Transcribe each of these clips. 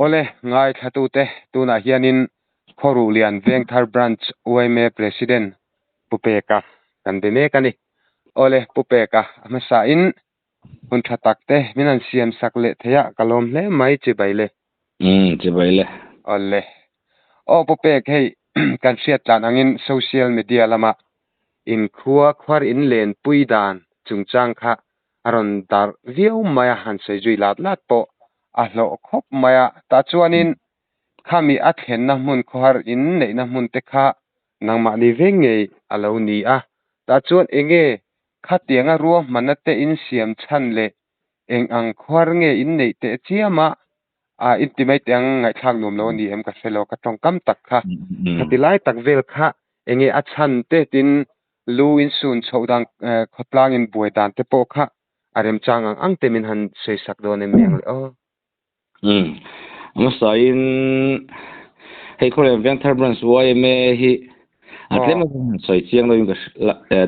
ole ngai thatu te tuna hianin khorulian vengthar branch OMA president pupeka kandene kani ole pupeka amasa in hun thatak te minan siam sakle theya kalom hle mai chibaile chibaile ole o pupek hei kan siat tan angin social media lama in khuwa khwar in len puidan chungchang kha aron dar viau maya han sei jui lat lat po a hlo khop maya ta chuanin khami a thlen na mun khwar in nei na mun te kha nangma ni venge alo ni a ta chuan enge khatianga ruwa manate in siam chan le eng ang khwar nge in nei te chiama a intimate ang ngai thang nom lo ni em ka selo ka tong kam tak kha khatilai tak vel kha enge a chan te tin lu in sun chodang khotlang in buaidan te po kha arem changang ang temin han sei sak do ne meng o masain hei khole vengthar branch OMA hi atlema soi chiang lo yung ka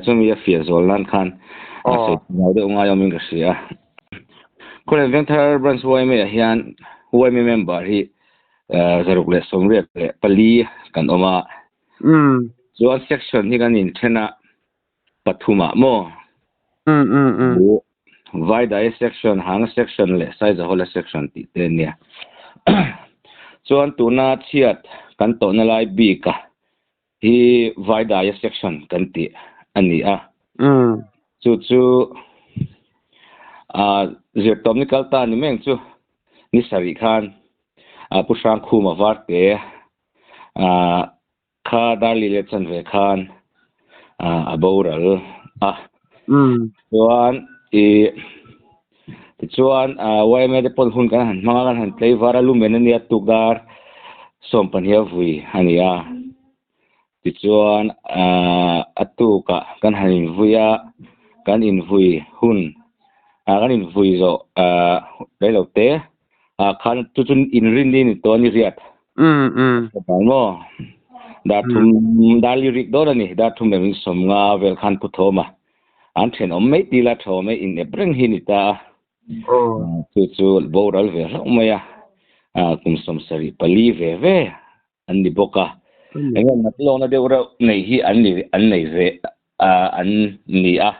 chumi a fia zol lan khan a sei ngau de unga yom ka sia khole vengthar branch OMA hian OMA member hi zaruk le somriat le pali kan oma chuan section hi kan in thena pathuma mo vaida section hang section le size whole section ti te nia chuan tuna chiat kan to na lai bi ka hi vaida section kan ti ani a chu je technical ta ni meng chu ni sari khan pusang khuma war te kha dali le chan ve khan aboral chuan chuan OMA de pon hun kan han manga kan han play vara lu men ania tukdar som pania vui ania chuan atuka kan han vuya kan in vui hun kan in vui zo lo te khan chun in rin ni to ni riat mo da thum dali rik do ni da thum me som nga vel khan puthoma an then om mai tila thome in ebreng hinita chu boral ve maya kum som sari pali ve an ni boka engen na lo na de ura nei hi an nei ve an ni a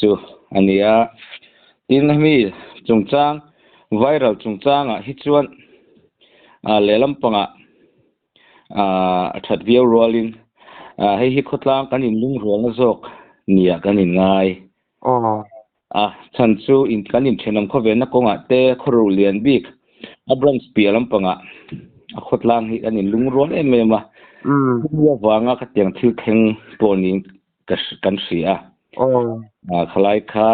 chu ania tin mi chungchang viral chungchang a hi chuan lelam panga that view rolling hei hi khotlang kan in lung rol na zok nia kan in ngai chan chu in kan in thenam kho ve na konga te khoru lian bik branch pialam panga khotlang hi kan in lung rol emema ya wanga ka tiang thil theng poni kan sia khalai kha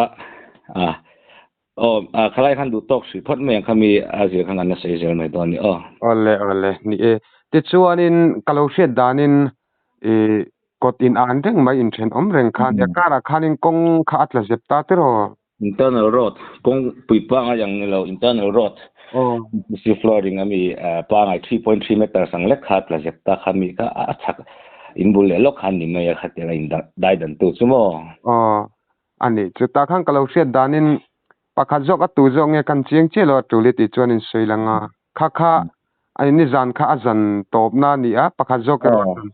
khalai khan du tok si phot meng khami azir khan an sei zel mai doni ole ni e ti chuanin kaloshet danin kot in an reng mai in then om reng khan ya kara khanin kong kha atla zepta tero internal road kong puipa nga yang ni lo internal road si flooring ami pa ngai 3.3 meters ang lek khat la zepta khami ka achak in bul le lok khan ni mai khatela in dai dan tu chumo ani chuta khang kaloshet danin pakhat jok atu jok nge kan chiang chelo tuli ti chuanin soilanga kha ani ni zan kha azan top na ni a pakhat jok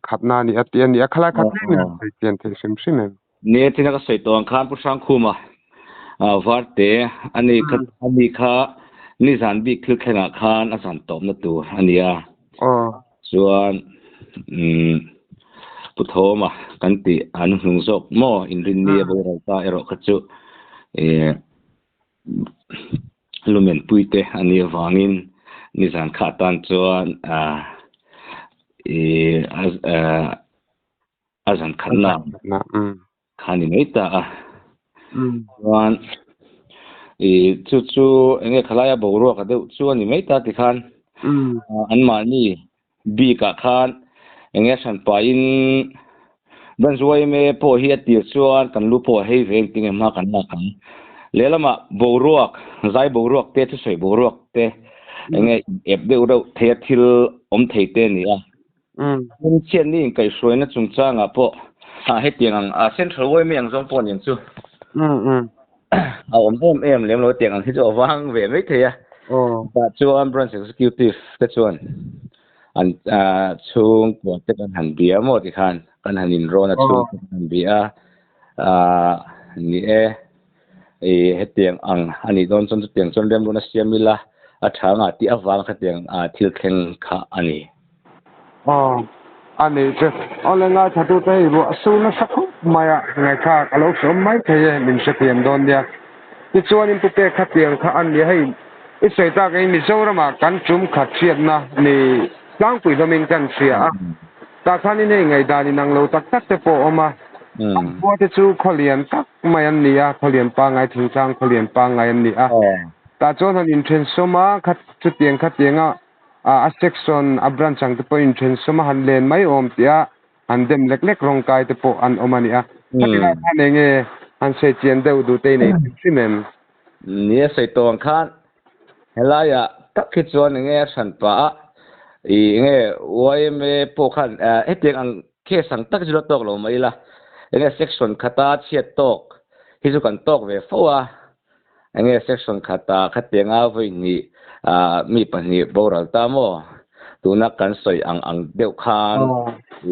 khatna ni atian ni khala khatni min tian the sim ne tina ka seitong khan pusang khuma varte ani kha ni zan bi khil khenga khan azan top na tu ania chuan puthoma kan ti an hnung zok mo in rin ni bo ta ero khachu lumen puite ani wangin nizan khatan chuan azan khanna khani meita chuan chu enge khalaya boro ka de chuan ni meita ti khan an mani bi ka khan enge san pa in ban zuai me po hi ati chuan kan lu po hei veng ting ma kan na kan lelama boruak zai boruak te chu sei boruak te enge ep de uro the thil om theite ni a chen ni kai soina chungchanga po he tiang central way me ang zong pon yang chu om em lem lo tiang ang hi zo wang ve mai the ya ta chuan branch executive te chuan an chung ko te kan han bia mo ti khan kan han in ron a chung han bia ni hetiang ang ani don chon tiang chon lem rona siamila a thanga ti awang khatiang thil khleng kha ani ani che olenga thatu te ru asuna sakhu maya ngai kha alo som mai the min se pian don dia ti chuan in pupe khatiang kha an ni hei i sei ta cái mi zorama kan chum khat chiat na ni tlang pui domin kan sia ta khani nei ngai dani nang lo tak tak te po oma bo te chu kholian tak mai an ni a kholian pa ngai thing chang kholian pa ngai an ni a ta chon han in thren soma khat chu tiang khat tianga a section a branch ang te po in thren soma han len mai om tia an dem lek lek rong kai te po an omani a khatila khane nge an se chien deu du te nei simem ni sei tong khan helaya tak khi chuan nge san pa nge wai me po khan hetiang ang khe sang tak jula tok lo mai la nge section khata chiat tok hi chu kan tok ve fowa nge section khata khatianga voi ni mi pani boral ta mo tuna kan soi ang deuh khan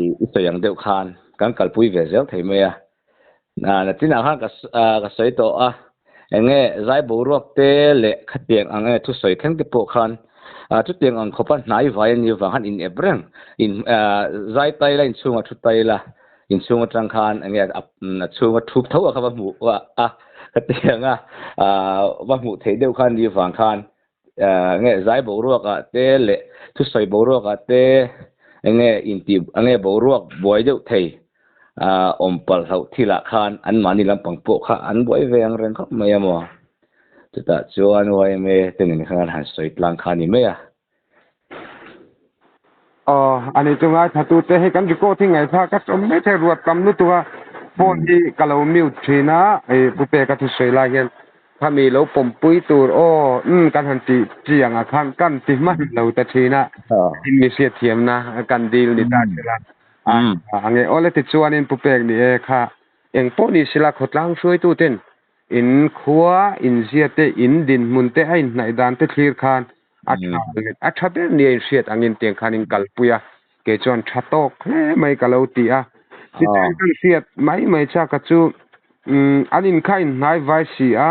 i soi ang deuh khan kan kalpui ve zel thei me na tina khan ka soi to nge zai boruak te le khatiang ang thu soi kheng te po khan chu tiang ang khopa nai vai ni wa han in ebreng in zai tai la in chunga thu tai la in chunga tang khan nge chunga thup tho ka ba mu wa khatiang wa mu thei deuh khan ni wang khan nge zai boruak te le thu soi boruak te nge in ti nge boruak boi deuh thei pal hau thila khan an mani lampang po kha an boi ve ang reng kha mai amo chuta chuan wai me tenin khan han soi tlang khani me ani chunga thatu te he kan ko thi ngai pha ka som me the ruat kam nu tuwa pon hi kalo miu thina e pupe ka thu sei la hian phami lo pom pui tur kan han ti chiang a khan kan ti man lo ta thina in mi se thiam na kan dil ni ta chela ange ole ti chuan in pupe ni e kha eng po ni sila khotlang soi tu ten in khuwa in zia te in din mun te ai nai dan te thlir khan a thaber ni siat angin tiang khanin kalpuya ke chon thatok hle mai kalo ti a ti kan siat mai cha ka chu anin khain nai vai si a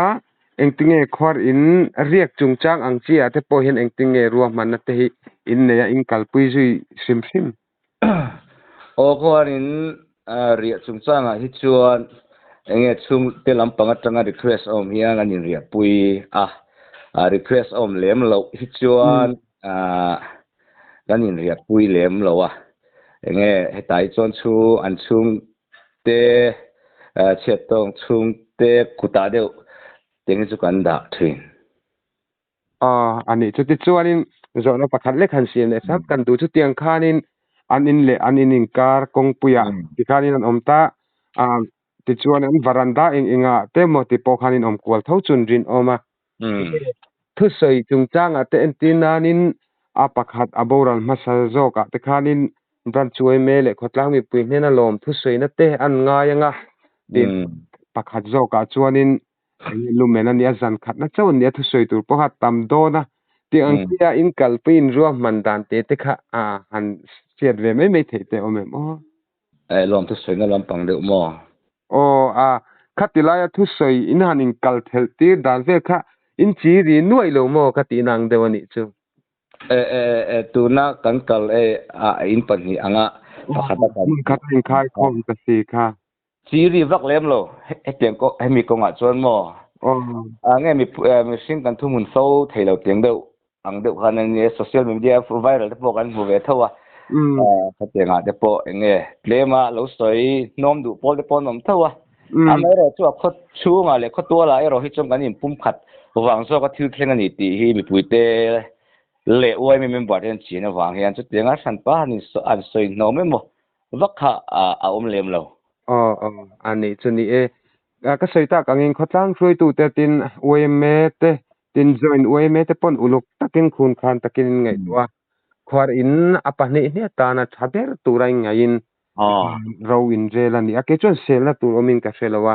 engtinge khwar in riak chungchang ang chi a te po hin engtinge ruam man na te hi in ne in kalpui zui sim khwar in riak chungchang hi chuan enge chung te lampang atanga request om hian anin riak pui request om lem lo hi chuan kan in riak pui lem lo enge hetai chon chu an chung te chetong chung te kuta deu teng chu kan da thin ani chu ti chuanin zona pakhat le khan sian e sap kan du chu tiang khanin anin in kar kong puya ti khanin an omta ti chuan an varanda inga te mo ti po khanin om kwal tho chun rin oma thu soi chung chang te entinanin a pakhat aboral masal zoka te khanin bran chuai me le khotlang mi pui hena lom thu soi na te an nga yanga din pakhat zoka chuanin lumen ani azan khat na chon ni thu soi tur po hat tam do na ti ang tia in kalpin ruam mandan te kha han siat ve me the te omem lom thu soi na lampang deuh mo khatilaya thu soi in hanin kal thel tir dan ve kha in chi ri nuai lo mo khati nang dewani chu tuna kan kal in pani anga pakhata khatin khai khom ta si kha chi ri vak lem lo hetiang ko hemi ko nga chon mo nge mi sin kan thumun so theilo tiang deuh ang deuh khan ni social media viral te po kan mu ve thawa hetianga te po nge plema lo soi nom du pol te pon nom thawa amai ro chu khot chu nga le khot to la ero hi chom kan in pum khat wang so ka thil thleng ani ti hi mi puite le oi me member ten chi na wang hian chu tenga san pa ni so an soi no me mo vakha lem lo ani chuni ka soita kangin khotlang hroi tu te tin oime te tin join oime te pon uluk takin khun khan takin ngai wa khwar in apani ne ta na thaber turai ngain ro in rel ani ake chon sel na tur omin ka selawa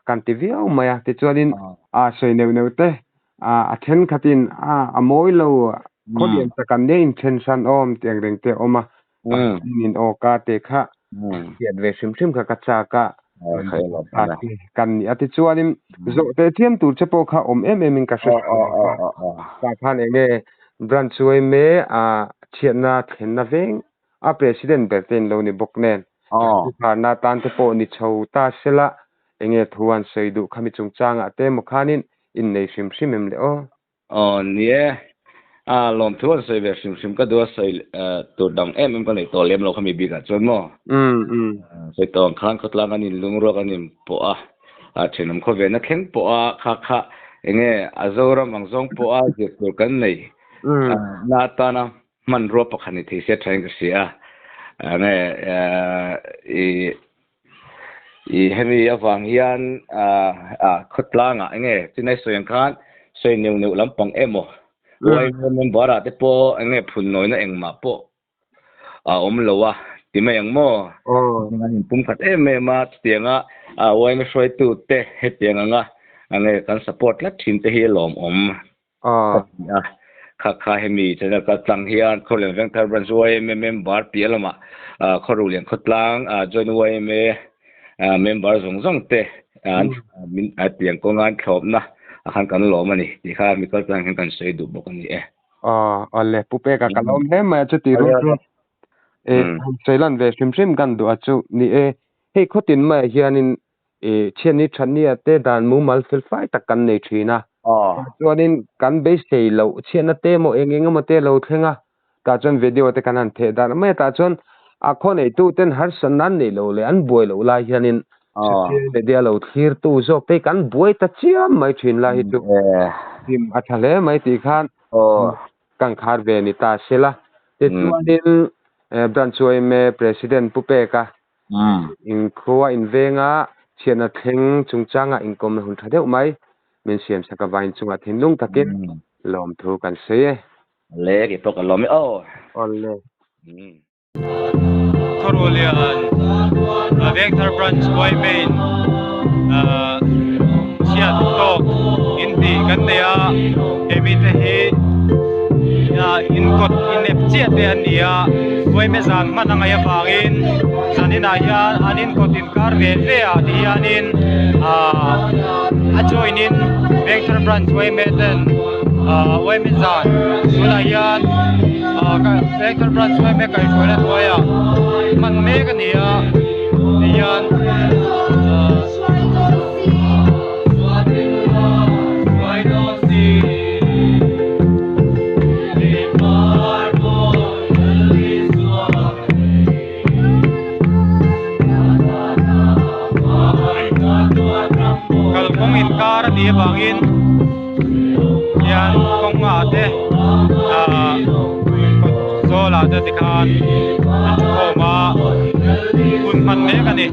kan ti viau maya te chuanin soi neu neu te then khatin amoi lo khodian takan ne intention om teng reng te oma in oka te kha tiat ve sim kha kacha ka kan ni ati chuanin zo te thiam tur chepo kha om em in ka se ka khan enge branch chuai me thiana thenna veng president berten lo ni boknen kha na tan te po ni chho ta sela enge thuan seidu khami chungchang ate mokhanin in nei sim em le nie lom thuan sei ve sim ka do sei tur dang em ka nei to lem lo khami bi ka chon mo sei tong khan khotla kan in lungro kan in po thenam kho ve na khen po kha enge azora mangjong po je tur kan nei na ta na man ro pa khani the se thain ka sia ane i hemi awang hian khotla nga enge tinai soyang khan soi neu lampang emo wai men bara te po enge phun noi na engma po om lowa timeng mo ngani pum khat ma tianga wai me soi tu te he tianga nga enge kan support la thin te hi lom om kha hemi chana ka tang hian kholen veng thar branch wai mem bar pialama khorulian khotlang join wai me member zong te min atiang ko ngan khopna akhan kan lo mani ti kha mi kal tang kan sei du bokani alle pupe ka kalom he ma chu ti ru seilan ve sim kan du achu ni he khotin ma hianin cheni thani ate dan mu mal fil fai tak kan nei thina chuanin kan be sei lo chena te mo engeng ma te lo thenga ta chon video te kanan the dan me ta chon khon ei tu ten har sanan nei lo le an boi lo la hianin le dia lo thir tu zo pe kan boi ta chiam mai thin la hi tu tim athale mai ti khan kan khar ve ni ta sela te chuanin branchoi me president pupe ka in khuwa in venga chena theng chungchanga inkom hun thadeu mai men siam saka vain chunga thinlung takin lom thu kan se le ki pok lom olle Korulian Vector Branch Boy Main siat tok inti kan dia emite hi in kot in epchiat te ania boy me zang mananga ya bangin sanina ya anin kotin kar ve ve dianin a join in Vector Branch Boy Main way me zang sula yan Vector Branch Boy me kai chole toya man me ka nia yan in kar di bangin yan kong ate so la de dikhan ko ma un man me ka ni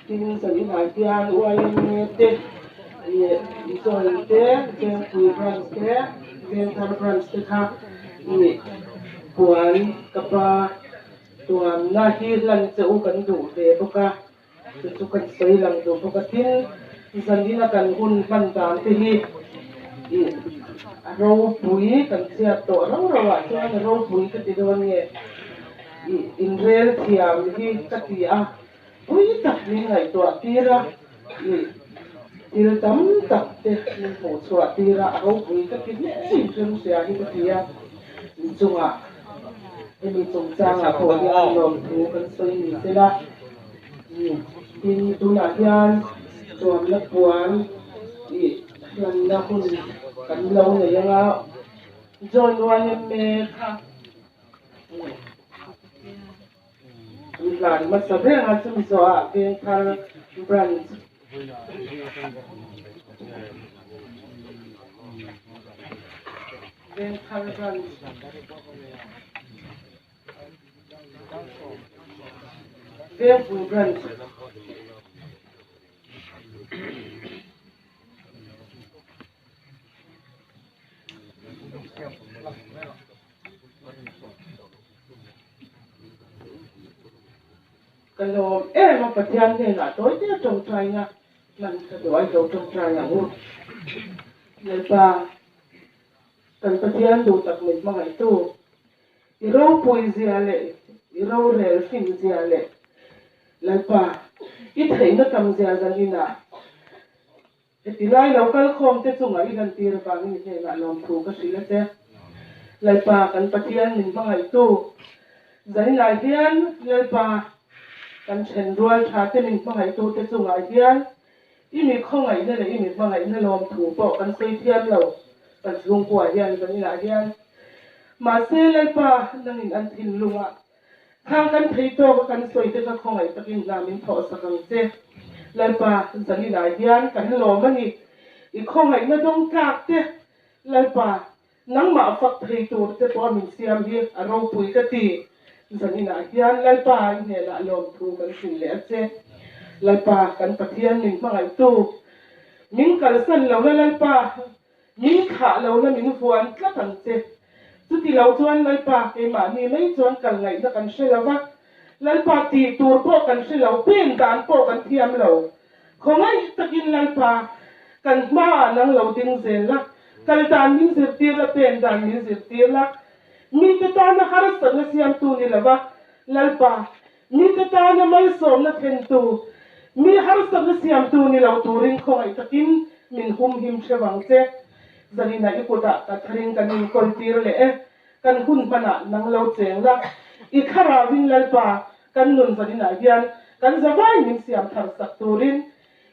Tin sa ina tian uain te ye isolte ke kuiban te เป็นทางFrance นะคะนี่ปวนกับปลาตัวหน้าที่ลันจะอุกันดูเดปกะจะกันใส่ลังดูปกติสันดีนักันหุ่นปันตามที่เราปุ๋ยกันเสียตัวเราว่าช่วงเราปุ๋ยก็ติดวันนี้อินเรียลเทียมที่กติอาปุ๋ยตักนี่ไงตัวตีระตีระตั้มตักเตะมีหัวตัวตีระเราปุ๋ยก็ติดเนี่ยสิ่งที่เสียที่กติอาจุงอ่ะมีจงจางอ่ะพวกที่อารมณ์ถูกกันใส่เสียละกินตุนอาหารตัวละปวนนั่นนะคุณกันเราเนี่ยยังเอาจนวันเมฆค่ะหลานมาสับเรื่องอาจจะมีสวะเป็นคาร์บรันเป็นคาร์บรันเป็นฟูบรันกันโลมาปฏิญาณเนี่ยนะตัวเดียวจงใจนะมันก็โดยจงใจอย่างนู้นเลยป่ากันปฏิญาณดูตักมิดมาให้ตู้อีเราปุยเสียเลยอีเราเรลฟินเสียเลยเลยป่าอีเทนก็ทำเสียจังนี่นะทีไรเราก็คงจะส่งไอ้ดันตีระบางนี่เนี่ยนะลองถูกก็สิละเจ้เลยป่ากันปฏิญาณมิดมาให้ตู้จังนี่นายเดียนเลยป่ากันเช่นรัวชาติมิดมาให้ตู้จะส่งไอ้เดียนอีมีข้องไอ้เนี่ยเลยอีมิดมาให้เนี่ยลองถูกบอกกันใส่เทียนเรากันลงกว่าเดียนกันนี่นายเดียนมาเซเลยป่านั่งอินอันทินลุงอ่ะทางกันไทยโตกันสวยแต่ก็ข้องไอ้ตะกินนามินพอสักครั้งเจ้เลยป่าจังนี่นายเดียนกันหล่อมันอีข้องไอ้เนี่ยต้องกากเจ้เลยป่านังมาฝักไทยโตแต่พอมินเสียมที่เราปุยกตีจังนี่นายเดียนเลยป่าเนี่ยละลมถูกันสิ่งเหลือเจ้เลยป่ากันปะเทียนมินมาไอ้ตู้มินกันสั่นเราเลยป่ามินขาเราแล้วมินฟวนก็ตั้งเจ้สุดที่เราชวนเลยป่าไอ้หมานี่ไม่ชวนกันไงนักกันเชื่อว่าเลยป่าตีตัวพวกกันเชื่อเราเป็นการพวกกันเทียมเราคงไอ้ตะกินเลยป่ากันมานังเราดึงเส้นละกันตานมินเสียตีละเป็นตานมินเสียตีละมีแต่ตานหาร์สังเสียมตูนี่ละวะเลยป่ามีแต่ตานไม่สมละเทนตูมีหาร์สังเสียมตูนี่เราตูริงคงไอ้ตะกินมินหุมหิมเชวังเจ้จังนี่นายกูด่าตัดทิ้งกันนี่คนตีร์เลยกันหุ่นปนัดนังเราเจ๋งละอีกขราวินเลยป่ากันนุนจังนี่นายยันกันจะไม่มีเสียมทางสักตัวริน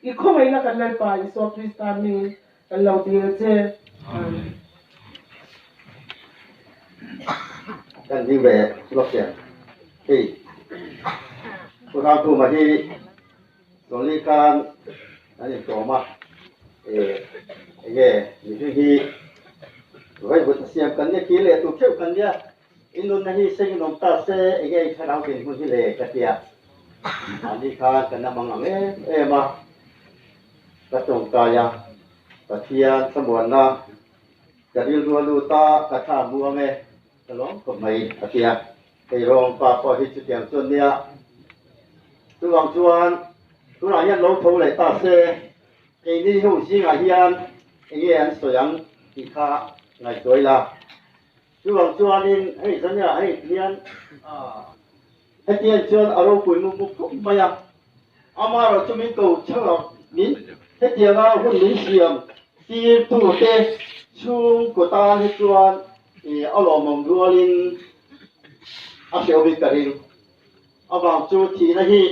อีกข้อไม่นักกันเลยป่าอีสวคริสตานีกันเราตีร์เจ้กันที่แบบล็อกเสียงที่พวกเราทูมาที่ส่วนนี้การอันนี้ตัวมาไงมีที่ไว้บุตรเสียกันเนี่ยกี่เล่ตัวเชี่ยวกันเนี่ยอินโดนีเซียนงตาเซ่ไงขนาดเป็นคนที่เล่กันเดียอันนี้การกันน้ำมันมากระจงกายกระเทียนสมุนนะจะดิลรัวลูตากระชาบัวเมตลอดก็ไม่กระเทียนไปรองปากพอที่จุดเดียงส่วนเนี่ยตัวจวนตัวไหนยันลงทุ่งเลยตาเซ่ไอ้นี่หูสิงอาเฮียนไอ้เงี้ยสวยงที่ข้าไงสวยละช่วงจวนนี่ให้สัญญาให้เทียนให้เทียนชวนอารมณ์คุยมุกไม่ยังอามาเราจะมีตัวเช่าเรามิ้นให้เทียนเราหุ่นลิ้นเสียมตีตู้เตะช่วงกุตาให้จวนอารมณ์มองรัวลินอาเสียวบิกรินอาบางจูทีนะฮี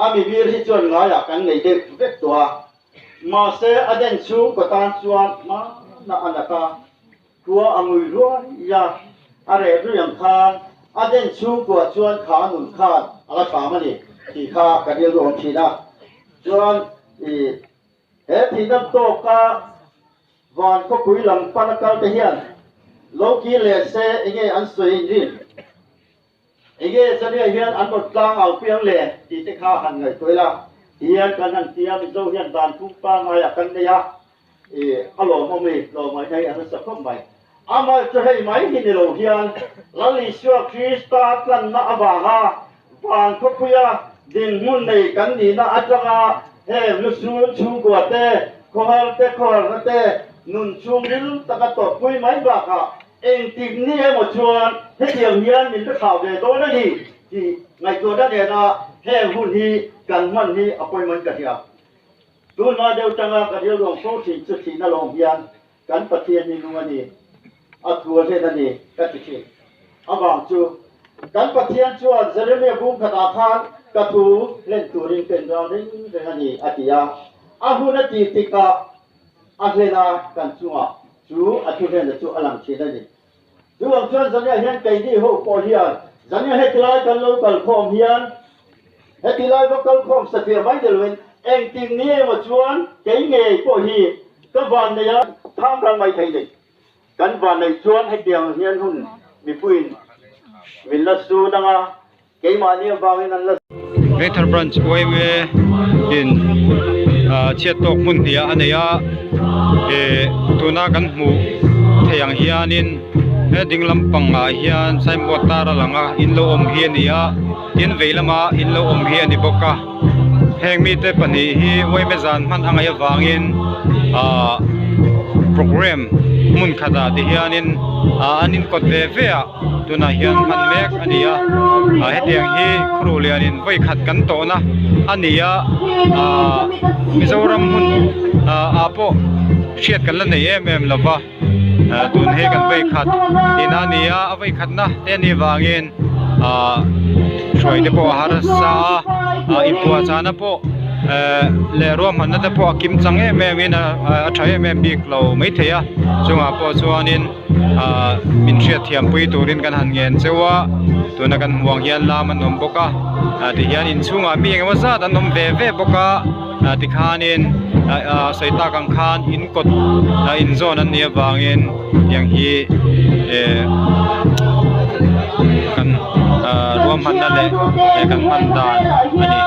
อามีวิริจวนงายกันในเด็กเวกตัวมาเสอเดนชูก็ตานชวนมานาอันดักกัวอามุยรัวยาอะไรเรื่องคานอเดนชูกัวชวนขาหนุนคานอะไรป่ามันนี่ที่ข้ากันเดียวรวมทีนะชวนเฮที่นับโตกาวันก็คุยหลังปานกาลเทียนโลกีเลเซเองอันสวยจริงไอ้เงี้ยจะเรียกเฮียนอันหมดกลางเอาเพียงเลยที่จะข้าหันไงตัวละเฮียนกันนั่นเทียมโซเฮียนบานทุ่งป้ามาอยากกันเนี่ย alo mo mi lo mai nei an sa khop mai ama cho hei mai hi ni lo hian lali swa krista kan na abaha pan khopuya din mun nei kan ni na atanga he lu sun chu ko te khol te nun chung dil takato pui mai ba ka eng tim ni e mo chuan he tiang hian min ta khaw ve do na ni thì ngàyตัวđóเนี่ยนะแห่หุ่นที่กันมันที่เอาไปมันกันเนี่ยดูมาเดียวจังกันเดียวลงโซ่ถิ่นสุดถิ่นน่ะลงเพียนกันปะเทียนนี่นู่นนี่เอาทัวเท่นั่นนี่ก็ติดเอาบางจูกันปะเทียนชวนจะเรียกบุ้งขนาดทานกระทูเล่นตัวริงเป็นรองนี่เป็นอันนี้อธิยาอาหุ่นตีติกาอาเทนากันจูอ่ะจูอาทุเรนจูอลังเชนั่นนี่จูอังชวนจะเนี่ยเห็นไก่ที่หัวปอเฮียจันยังเฮติลายกันโลกัลคอมเฮียนเฮติลายก็กัลคอมสเตียไม่เดลเวนเองติงนี้มาชวนเก่งเงยพอฮีก็วันเนี่ยทำรังไม่ไทยเลยกันวันในชวนให้เดียวเฮียนหุ่นมีปุ่นมิลลัสูนังอ่ะเก่งมาเนี่ยบางนั่นละ Greater Branch ไว้เวอินเชียตกมุนเดียอันเนี้ยตัวนักันหมูเทียงเฮียนินดิ่งลำปังเฮียนใส่หมวดตาละหลังอินโลอมเฮียนี่อินเวลมาอินโลอมเฮียนี่บกะแห่งมีแต่ปนีฮีไว้ไม่จานมันอังไงวางินโปรแกรมมุนขดาที่เฮียนินอันนี้กดเวฟตัวน่ะเฮียนมันเมกอันนี้เฮตียงฮีครูเลียนินไว้ขัดกันโตนะอันนี้มิโซรัมมุนอาโปเชียดกันแล้วในเอ็มละวะตุนเฮกันไว้ขัดที่นั่นนี่เอาไว้ขัดนะแต่นี่วางินช่วยเดปหารสาอิปัวจานะปเลรวมมันนั่นเดปกิมจังแม่วินะใช้แม่บิ๊กเราไม่เทียจงอาปส่วนนินมินเชียเทียมปุยตูรินกันหันเงินเจ้าตัวนักกันห่วงเฮียนลามันนมบกะที่เฮียนินช่วงมีเงาซาดันนมเวบกะที่ขานินใส่ตากังคานอินกดอินโซนันเนียบางอินอย่างฮีกันรวมมันนั่นแหละกันมันดานอันนี้